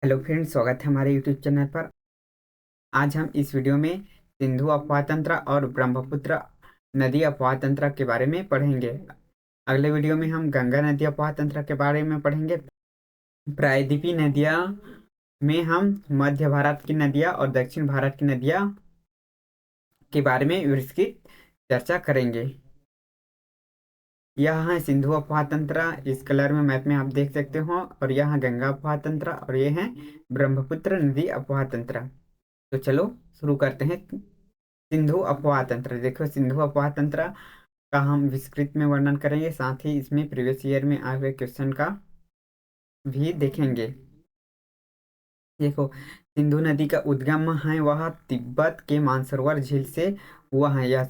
Hello friends, स्वागत है हमारे यूट्यूब चैनल पर। आज हम इस वीडियो में सिंधु अफवाह तंत्र और ब्रह्मपुत्र नदी अफवाह तंत्र के बारे में पढ़ेंगे। अगले वीडियो में हम गंगा नदी अफवाह तंत्र के बारे में पढ़ेंगे। प्रायद्वीपीय नदियाँ में हम मध्य भारत की नदियाँ और दक्षिण भारत की नदियाँ के बारे में विस्तृत चर्चा करेंगे। यह है सिंधु अफवाह तंत्र, इस कलर में मैप में आप देख सकते हो, और यह है गंगा अफवाह तंत्र और ये है ब्रह्मपुत्र नदी अफवाह तंत्र। तो चलो शुरू करते हैं। सिंधु अफवाह तंत्र, देखो सिंधु अफवाह तंत्र का हम विस्तृत में वर्णन करेंगे, साथ ही इसमें प्रीवियस ईयर में आए हुए क्वेश्चन का भी देखेंगे। देखो, सिंधु नदी का उद्गम है वह तिब्बत के मानसरोवर झील से हुआ है। ये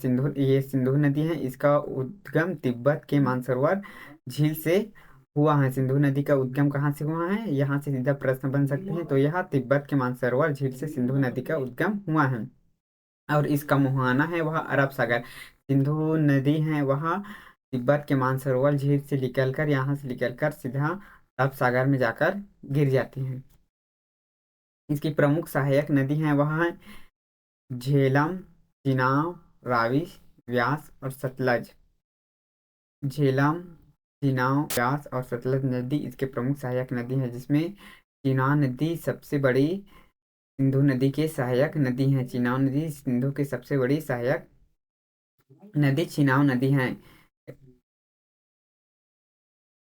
सिंधु नदी है, इसका उद्गम तिब्बत के मानसरोवर झील से हुआ है। सिंधु नदी का उद्गम कहाँ से हुआ है, यहाँ से सीधा प्रश्न बन सकते हैं। तो यह तिब्बत के मानसरोवर झील से सिंधु नदी का उद्गम हुआ है, और इसका मुहाना है वह अरब सागर। सिंधु नदी है वह तिब्बत के मानसरोवर झील से निकलकर, यहाँ से निकलकर सीधा अरब सागर में जाकर गिर जाती है। इसकी प्रमुख सहायक नदी हैं वह है झेलम, चिनाब, रावी, व्यास और सतलज। झेलम, चिनाब, व्यास और सतलज नदी इसके प्रमुख सहायक नदी है, जिसमें चिनाब नदी सबसे बड़ी सिंधु नदी के सहायक नदी है। चिनाब नदी सिंधु की सबसे बड़ी सहायक नदी चिनाब नदी है।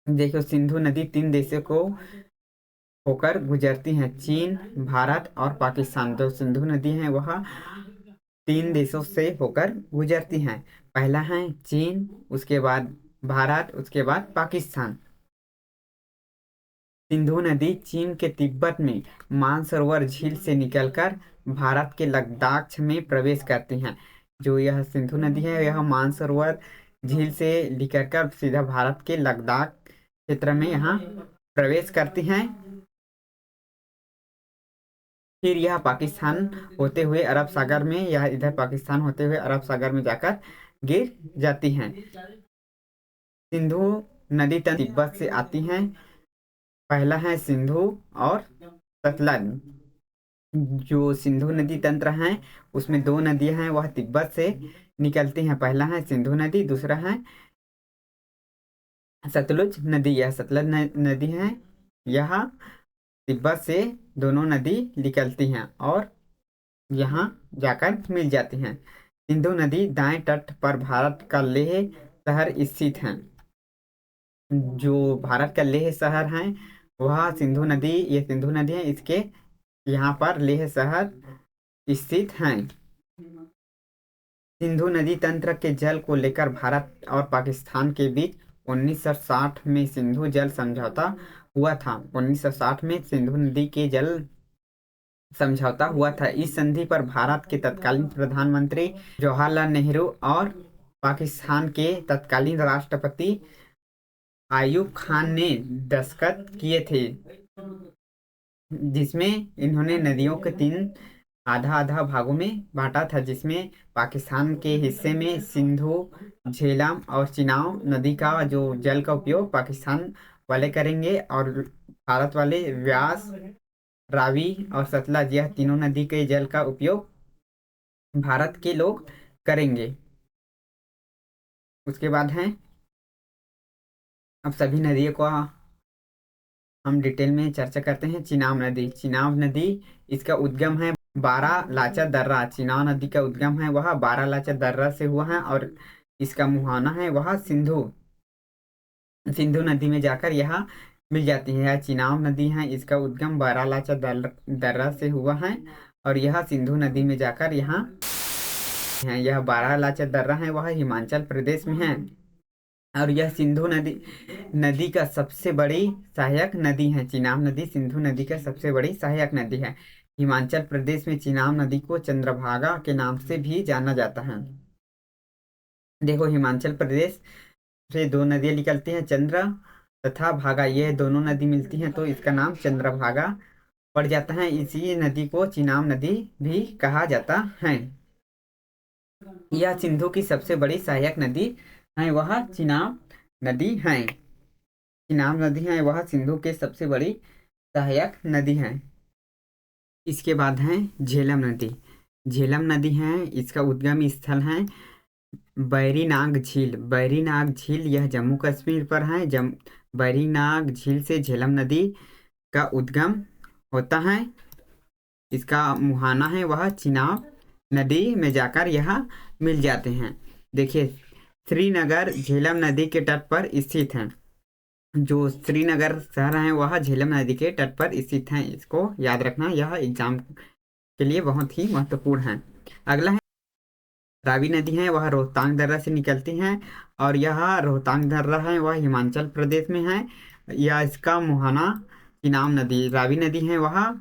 देखो, सिंधु नदी तीन देशों को होकर गुजरती हैं, चीन, भारत और पाकिस्तान। जो सिंधु नदी है वह तीन देशों से होकर गुजरती हैं। पहला है चीन, उसके बाद भारत, उसके बाद पाकिस्तान। सिंधु नदी चीन के तिब्बत में मानसरोवर झील से निकलकर भारत के लद्दाख में प्रवेश करती हैं। जो यह सिंधु नदी है यह मानसरोवर झील से निकलकर सीधा भारत के लद्दाख क्षेत्र में यहाँ प्रवेश करती हैं। फिर यह पाकिस्तान होते हुए अरब सागर में, यह इधर पाकिस्तान होते हुए अरब सागर में जाकर गिर जाती हैं। सिंधु नदी तंत्र तिब्बत से आती हैं। पहला है सिंधु और सतलज। जो सिंधु नदी तंत्र है उसमें दो नदियां हैं वह तिब्बत से निकलती हैं। पहला है सिंधु नदी, दूसरा है सतलुज नदी। यह सतलज नदी है, यह तिब्बत से दोनों नदी निकलती हैं और यहाँ जाकर मिल जाती हैं। सिंधु नदी दाएं तट पर भारत का लेह शहर स्थित है। जो भारत का लेह शहर है वह सिंधु नदी, ये सिंधु नदी है, इसके यहाँ पर लेह शहर स्थित है। सिंधु नदी तंत्र के जल को लेकर भारत और पाकिस्तान के बीच 1960 में सिंधु जल समझौता हुआ था। 1960 में सिंधु नदी के जल समझौता हुआ था। इस संधि पर भारत के तत्कालीन प्रधानमंत्री जवाहरलाल नेहरू और पाकिस्तान के तत्कालीन राष्ट्रपति आयूब खान ने दस्तखत किए थे, जिसमें इन्होंने नदियों के तीन आधा आधा भागों में बांटा था। जिसमें पाकिस्तान के हिस्से में सिंधु, झेलम और चिनाब नदी का जो जल का उपयोग पाकिस्तान वाले करेंगे, और भारत वाले व्यास, रावी और सतलज, यह तीनों नदी के जल का उपयोग भारत के लोग करेंगे। उसके बाद है, अब सभी नदियों को हम डिटेल में चर्चा करते हैं। चिनाब नदी, चिनाब नदी इसका उद्गम है बारह लाचा दर्रा। चिनाब नदी का उद्गम है वह बारह लाचा दर्रा से हुआ है, और इसका मुहाना है वह सिंधु सिंधु नदी में जाकर यह मिल जाती है। यह चिनाब नदी है, इसका उद्गम बारह लाचा दर्रा से हुआ है, और यह सिंधु नदी में जाकर यहाँ है। यह बारह लाचा दर्रा है वह हिमाचल प्रदेश में है, और यह सिंधु नदी नदी का सबसे बड़ी सहायक नदी है। चिनाब नदी सिंधु नदी का सबसे बड़ी सहायक नदी है। हिमाचल प्रदेश में चिनाब नदी को चंद्रभागा के नाम से भी जाना जाता है। देखो, हिमाचल प्रदेश से दो नदियां निकलती हैं, चंद्र तथा भागा, ये दोनों नदी मिलती हैं तो इसका नाम चंद्रभागा पड़ जाता है। इसी नदी को चिनाब नदी भी कहा जाता है। यह सिंधु की सबसे बड़ी सहायक नदी है वह चिनाब नदी है। चिनाब नदी है वह सिंधु के सबसे बड़ी सहायक नदी है। इसके बाद है झेलम नदी। झेलम नदी है, इसका उद्गम स्थल है बैरीनाग झील। बैरीनाग झील यह जम्मू कश्मीर पर है। बैरीनाग झील से झेलम नदी का उद्गम होता है। इसका मुहाना है वह चिनाब नदी में जाकर यह मिल जाते हैं। देखिए, श्रीनगर झेलम नदी के तट पर स्थित है। जो श्रीनगर शहर है वह झेलम नदी के तट पर स्थित है। इसको याद रखना, यह एग्जाम के लिए बहुत ही महत्वपूर्ण है। अगला है रावी नदी है, वह रोहतांग दर्रा से निकलती है। और यह रोहतांग दर्रा है वह हिमाचल प्रदेश में है। या इसका मुहाना चिनाब नदी, रावी नदी है वह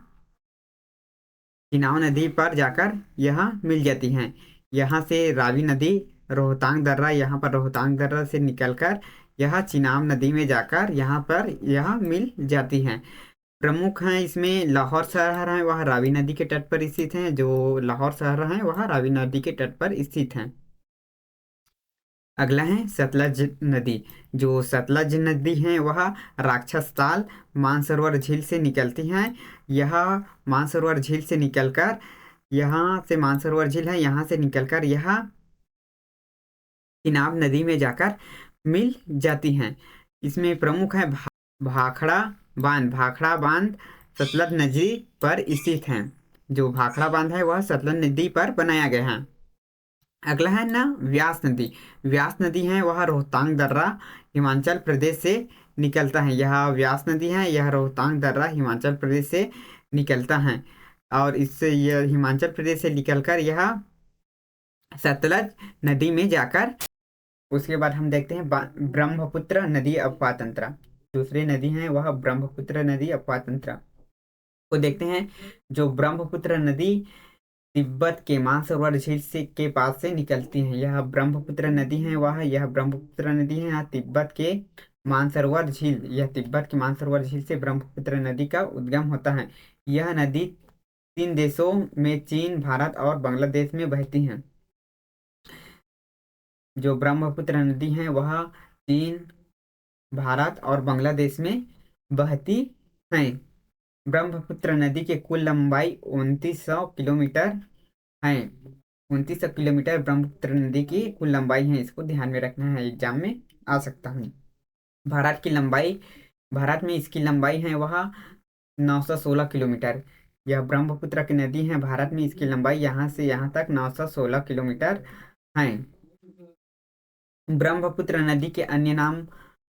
चिनाब नदी पर जाकर यह मिल जाती हैं। यहाँ से रावी नदी रोहतांग दर्रा, यहाँ पर रोहतांग दर्रा से निकलकर यह चिनाब नदी में जाकर यहाँ पर यह मिल जाती हैं। प्रमुख हैं इसमें लाहौर शहर है, वह रावी नदी के तट पर स्थित हैं। जो लाहौर शहर है वह रावी नदी के तट पर स्थित हैं। अगला है सतलज नदी। जो सतलज नदी है वह राक्षस ताल मानसरोवर झील से निकलती हैं। यह मानसरोवर झील से निकलकर, यहाँ से मानसरोवर झील है, यहाँ से निकलकर यह चिनाब नदी में जाकर मिल जाती हैं। इसमें प्रमुख है भाखड़ा बांध। भाखड़ा बांध सतलज नदी पर स्थित है। जो भाखड़ा बांध है वह सतलज नदी पर बनाया गया है। अगला है ना व्यास नदी। व्यास नदी है वह रोहतांग दर्रा हिमाचल प्रदेश से निकलता है। यह व्यास नदी है, यह रोहतांग दर्रा हिमाचल प्रदेश से निकलता है। और इससे यह हिमाचल प्रदेश से निकलकर यह सतलज नदी में जाकर, उसके बाद हम देखते हैं ब्रह्मपुत्र नदी अपवाह तंत्र। दूसरी नदी है वह ब्रह्मपुत्र नदी अपवाह तंत्र को देखते हैं। जो ब्रह्मपुत्र नदी तिब्बत के मानसरोवर झील से के पास से निकलती है। यह ब्रह्मपुत्र नदी है वह, यह ब्रह्मपुत्र नदी है यहाँ तिब्बत के मानसरोवर झील, यह तिब्बत के मानसरोवर झील से ब्रह्मपुत्र नदी का उद्गम होता है। यह नदी तीन देशों में चीन, भारत और बांग्लादेश में बहती है। जो ब्रह्मपुत्र नदी है वह चीन, भारत और बांग्लादेश में बहती है। ब्रह्मपुत्र नदी की कुल लंबाई 2900 किलोमीटर है। 2900 किलोमीटर ब्रह्मपुत्र नदी की कुल लंबाई है। इसको ध्यान में रखना है, एग्जाम में आ सकता है। भारत की लंबाई, भारत में इसकी लंबाई है वह 916 किलोमीटर। यह ब्रह्मपुत्र की नदी है, भारत में इसकी लंबाई यहाँ से यहाँ तक 916 किलोमीटर है। ब्रह्मपुत्र नदी के अन्य नाम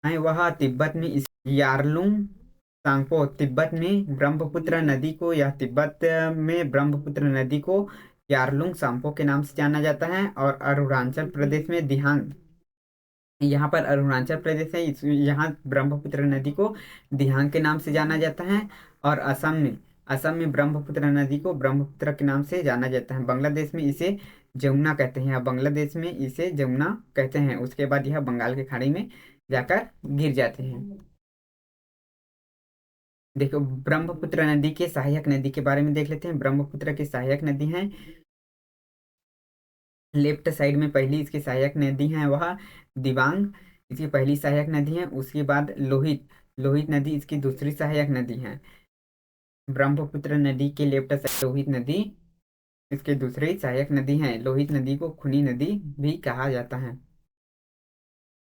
हैं वह तिब्बत में यारलुंग सांगपो। तिब्बत में ब्रह्मपुत्र नदी को, या तिब्बत में ब्रह्मपुत्र नदी को यारलुंग सांगपो के नाम से जाना जाता है। और अरुणाचल प्रदेश में दिहांग, यहाँ पर अरुणाचल प्रदेश है, यहाँ ब्रह्मपुत्र नदी को दिहांग के नाम से जाना जाता है। और असम में ब्रह्मपुत्र नदी को ब्रह्मपुत्र के नाम से जाना जाता है। बांग्लादेश में इसे जमुना कहते हैं, या बांग्लादेश में इसे जमुना कहते हैं। उसके बाद यह बंगाल की खाड़ी में जाकर गिर जाते हैं। देखो, ब्रह्मपुत्र नदी के सहायक नदी के बारे में देख लेते हैं। ब्रह्मपुत्र की सहायक नदी है, लेफ्ट साइड में पहली इसकी सहायक नदी है वह दिबांग, इसकी पहली सहायक नदी है। उसके बाद लोहित, लोहित नदी इसकी दूसरी सहायक नदी है। ब्रह्मपुत्र नदी के लेफ्ट साइड लोहित नदी इसकी दूसरी सहायक नदी है। लोहित नदी को खूनी नदी भी कहा जाता है।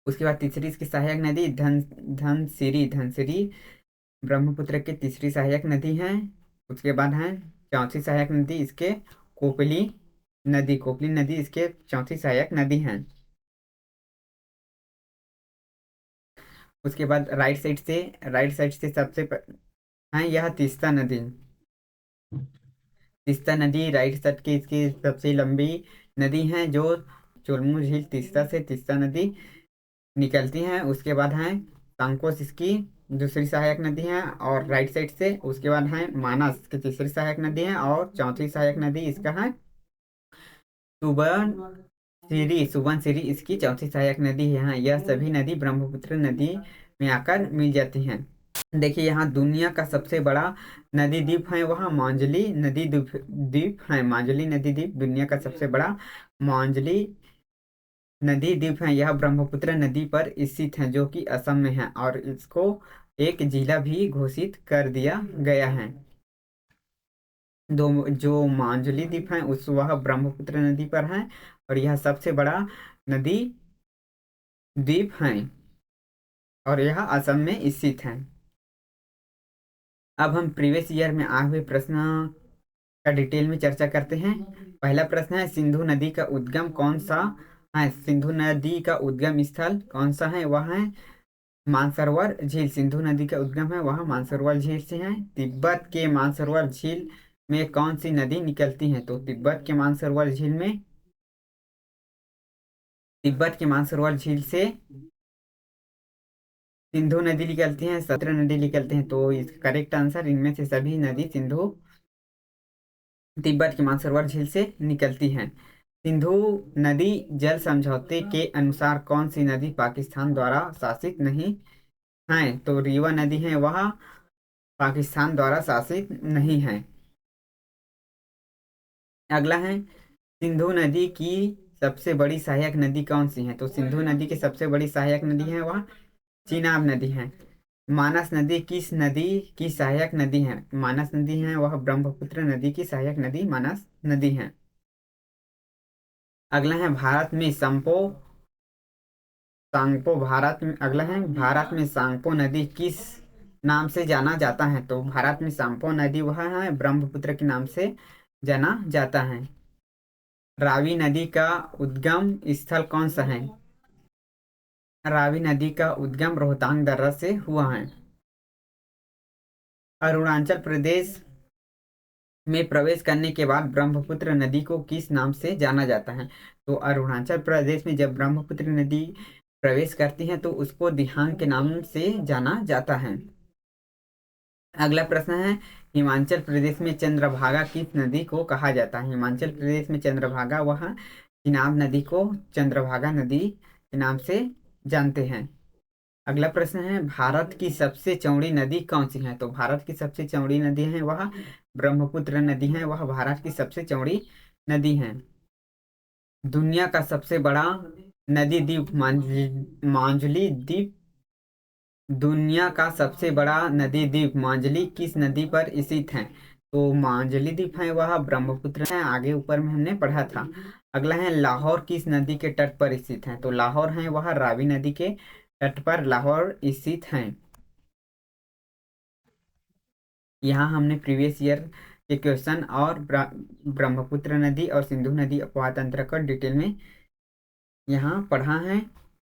उसके बाद तीसरी इसकी सहायक नदी धनसिरी, धनसिरी ब्रह्मपुत्र की तीसरी सहायक नदी है। उसके बाद है चौथी सहायक नदी इसके कोपली नदी, कोपली नदी इसके चौथी सहायक नदी है। उसके बाद राइट साइड से है यह तीस्ता नदी। तीस्ता नदी राइट साइड की इसकी सबसे लंबी नदी है। जो चुलमू झील तीस्ता से तीस्ता नदी निकलती है। उसके बाद है सांकोस इसकी दूसरी सहायक नदी है और राइट साइड से। उसके बाद है मानस की तीसरी सहायक नदी है। और चौथी सहायक नदी इसका है सुबनसिरी इसकी चौथी सहायक नदी है। यहाँ यह सभी नदी ब्रह्मपुत्र नदी में आकर मिल जाती हैं। देखिए, यहाँ दुनिया का सबसे बड़ा नदी द्वीप है वह मांजली नदी द्वीप है। मांजली नदी द्वीप दुनिया का सबसे बड़ा मांजली नदी द्वीप है। यह ब्रह्मपुत्र नदी पर स्थित है, जो कि असम में है। और इसको एक जिला भी घोषित कर दिया गया है। दो जो मांजुली द्वीप है उस वह ब्रह्मपुत्र नदी पर है, और यह सबसे बड़ा नदी द्वीप है, और यह असम में स्थित है। अब हम प्रीवियस ईयर में आए हुए प्रश्न का डिटेल में चर्चा करते हैं। पहला प्रश्न है, सिंधु नदी का उद्गम कौन सा है? सिंधु नदी का उद्गम स्थल कौन सा है? वह है मानसरोवर झील। सिंधु नदी का उद्गम है वह मानसरोवर झील से है। तिब्बत के मानसरोवर झील में कौन सी नदी निकलती है? तो तिब्बत के मानसरोवर झील में, तिब्बत के मानसरोवर झील से सिंधु नदी निकलती है, 17 नदी निकलती हैं। तो इसका करेक्ट आंसर, इनमें से सभी नदी सिंधु तिब्बत के मानसरोवर झील से निकलती हैं। सिंधु नदी जल समझौते के अनुसार कौन सी नदी पाकिस्तान द्वारा शासित नहीं है? तो रीवा नदी है वह पाकिस्तान द्वारा शासित नहीं है। अगला है, सिंधु नदी की सबसे बड़ी सहायक नदी कौन सी है? तो सिंधु नदी की सबसे बड़ी सहायक नदी है वह चीनाब नदी है। मानस नदी किस नदी की सहायक नदी है? मानस नदी है वह ब्रह्मपुत्र नदी की सहायक नदी मानस नदी है। अगला है, भारत में संपो सांगपो भारत में अगला है, भारत में सांगपो नदी किस नाम से जाना जाता है? तो भारत में सांगपो नदी वह है ब्रह्मपुत्र के नाम से जाना जाता है। रावी नदी का उद्गम स्थल कौन सा है? रावी नदी का उद्गम रोहतांग दर्रा से हुआ है। अरुणाचल प्रदेश में प्रवेश करने के बाद ब्रह्मपुत्र नदी को किस नाम से जाना जाता है? तो अरुणाचल प्रदेश में जब ब्रह्मपुत्र नदी प्रवेश करती है तो उसको दिहांग के नाम से जाना जाता है। अगला प्रश्न है, हिमाचल प्रदेश में चंद्रभागा किस नदी को कहा जाता है? हिमाचल प्रदेश में चंद्रभागा वह चिनाब नदी को चंद्रभागा नदी के नाम से जानते हैं। अगला प्रश्न है, भारत की सबसे चौड़ी नदी कौन सी है? तो भारत की सबसे चौड़ी नदी है वह ब्रह्मपुत्र नदी है, वह भारत की सबसे चौड़ी नदी है। दुनिया का सबसे बड़ा नदी द्वीप मांजुली द्वीप, दुनिया का सबसे बड़ा नदी द्वीप मांजुली किस नदी पर स्थित है? तो मांजुली द्वीप है वह ब्रह्मपुत्र है, आगे ऊपर में हमने पढ़ा था। अगला है, लाहौर किस नदी के तट पर स्थित है? तो लाहौर है वह रावी नदी के तट पर लाहौर स्थित है। यहाँ हमने प्रीवियस ईयर के क्वेश्चन और ब्रह्मपुत्र नदी और सिंधु नदी अपवाह तंत्र का डिटेल में यहाँ पढ़ा है।